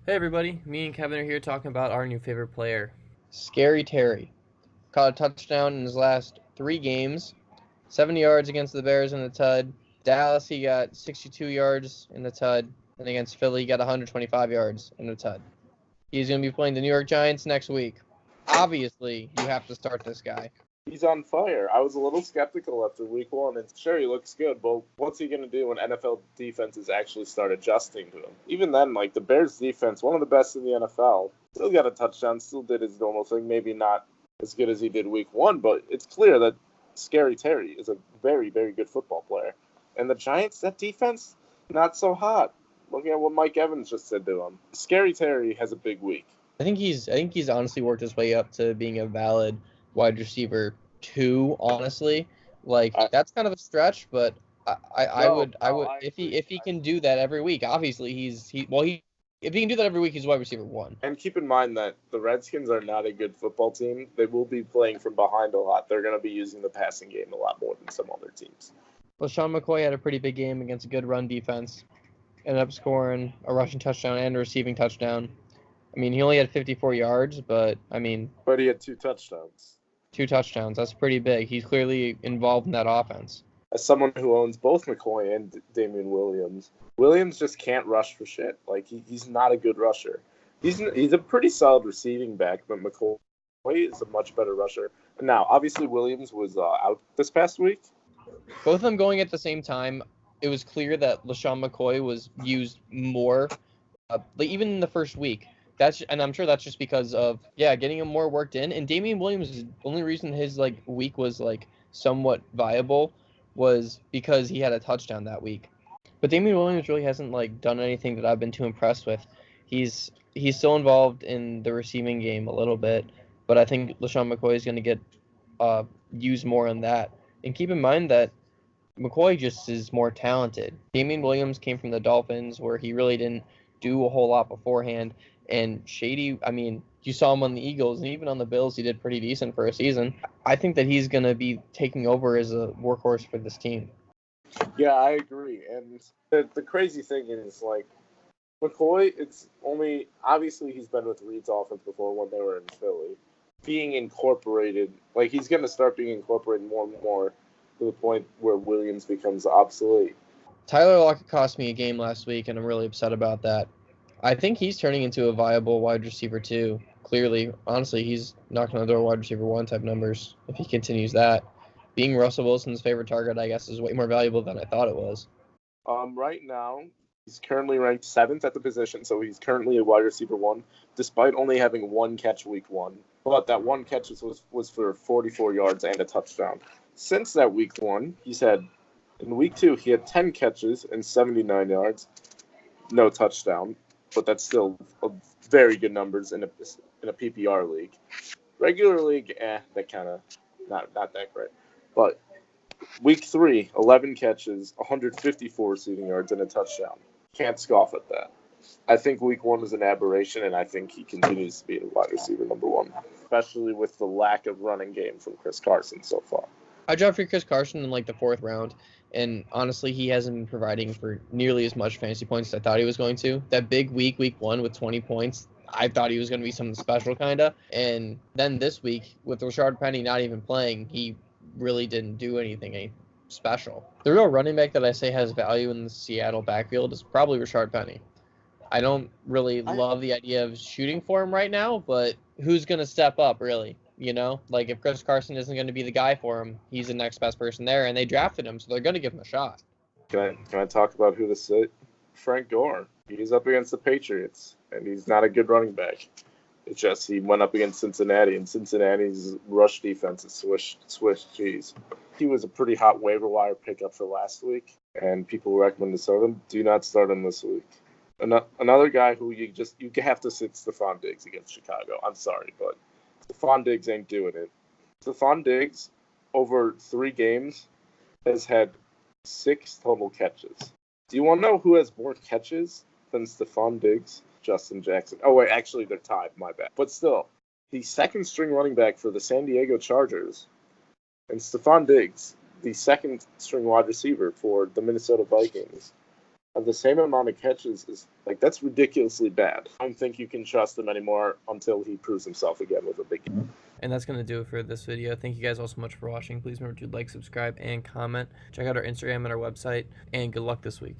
Hey everybody, me and Kevin are here talking about our new favorite player. Scary Terry caught a touchdown in his last 3 games, 70 yards against the Bears in the Tud. Dallas, he got 62 yards in the Tud, and against Philly, he got 125 yards in the Tud. He's going to be playing the New York Giants next week. Obviously, you have to start this guy. He's on fire. I was a little skeptical after week one, and sure, he looks good, but what's he going to do when NFL defenses actually start adjusting to him? Even then, like, the Bears defense, one of the best in the NFL, still got a touchdown, still did his normal thing, maybe not as good as he did week one, but it's clear that Scary Terry is a very, very good football player. And the Giants, that defense, not so hot. Looking at what Mike Evans just said to him. Scary Terry has a big week. I think he's honestly worked his way up to being a valid wide receiver 2, honestly. Like, that's kind of a stretch, but I would if he can do that every week. Obviously, if he can do that every week, he's wide receiver 1. And keep in mind that the Redskins are not a good football team. They will be playing from behind a lot. They're going to be using the passing game a lot more than some other teams. LaShawn McCoy had a pretty big game against a good run defense. Ended up scoring a rushing touchdown and a receiving touchdown. I mean, he only had 54 yards, but he had 2 touchdowns. 2 touchdowns. That's pretty big. He's clearly involved in that offense. As someone who owns both McCoy and Damian Williams, Williams just can't rush for shit. Like, he's not a good rusher. He's a pretty solid receiving back, but McCoy is a much better rusher. Now, obviously, Williams was out this past week. Both of them going at the same time, it was clear that LaShawn McCoy was used more, even in the first week. And I'm sure that's just because of getting him more worked in. And Damian Williams, the only reason his week was somewhat viable was because he had a touchdown that week. But Damian Williams really hasn't done anything that I've been too impressed with. He's still involved in the receiving game a little bit, but I think LaShawn McCoy is going to get used more on that. And keep in mind that McCoy just is more talented. Damian Williams came from the Dolphins, where he really didn't do a whole lot beforehand. And Shady, I mean, you saw him on the Eagles, and even on the Bills, he did pretty decent for a season. I think that he's going to be taking over as a workhorse for this team. Yeah, I agree. And the crazy thing is, McCoy, it's only, obviously he's been with Reed's offense before when they were in Philly. Being incorporated, he's going to start being incorporated more and more to the point where Williams becomes obsolete. Tyler Lockett cost me a game last week, and I'm really upset about that. I think he's turning into a viable wide receiver too. Clearly, honestly, he's knocking on the door wide receiver 1 type numbers if he continues that. Being Russell Wilson's favorite target, I guess, is way more valuable than I thought it was. Right now, he's currently ranked 7th at the position, so he's currently a wide receiver 1, despite only having 1 catch week 1. But that 1 catch was for 44 yards and a touchdown. Since that week 1, in week 2, he had 10 catches and 79 yards, no touchdown. But that's still very good numbers in a PPR league. Regular league, that kind of not that great. But week 3, 11 catches, 154 receiving yards, and a touchdown. Can't scoff at that. I think week 1 was an aberration, and I think he continues to be a wide receiver number 1, especially with the lack of running game from Chris Carson so far. I drafted Chris Carson in the 4th round, and honestly, he hasn't been providing for nearly as much fantasy points as I thought he was going to. That big week 1 with 20 points, I thought he was going to be something special, kind of. And then this week, with Rashard Penny not even playing, he really didn't do anything special. The real running back that I say has value in the Seattle backfield is probably Rashard Penny. I don't really love the idea of shooting for him right now, but who's going to step up, really? You know, if Chris Carson isn't going to be the guy for him, he's the next best person there, and they drafted him, so they're going to give him a shot. Can I talk about who to sit? Frank Gore. He's up against the Patriots, and he's not a good running back. It's just he went up against Cincinnati, and Cincinnati's rush defense is Swiss cheese. He was a pretty hot waiver wire pickup for last week, and people recommend to start him. Do not start him this week. Another guy who you have to sit Stephon Diggs against Chicago. I'm sorry, but Stephon Diggs ain't doing it. Stephon Diggs, over 3 games, has had 6 total catches. Do you want to know who has more catches than Stephon Diggs? Justin Jackson. Oh, wait, actually, they're tied. My bad. But still, the second-string running back for the San Diego Chargers, and Stephon Diggs, the second-string wide receiver for the Minnesota Vikings, the same amount of catches is like that's ridiculously bad. I don't think you can trust him anymore until he proves himself again with a big game. And that's going to do it for this video. Thank you guys all so much for watching. Please remember to like, subscribe, and comment. Check out our Instagram and our website. And good luck this week.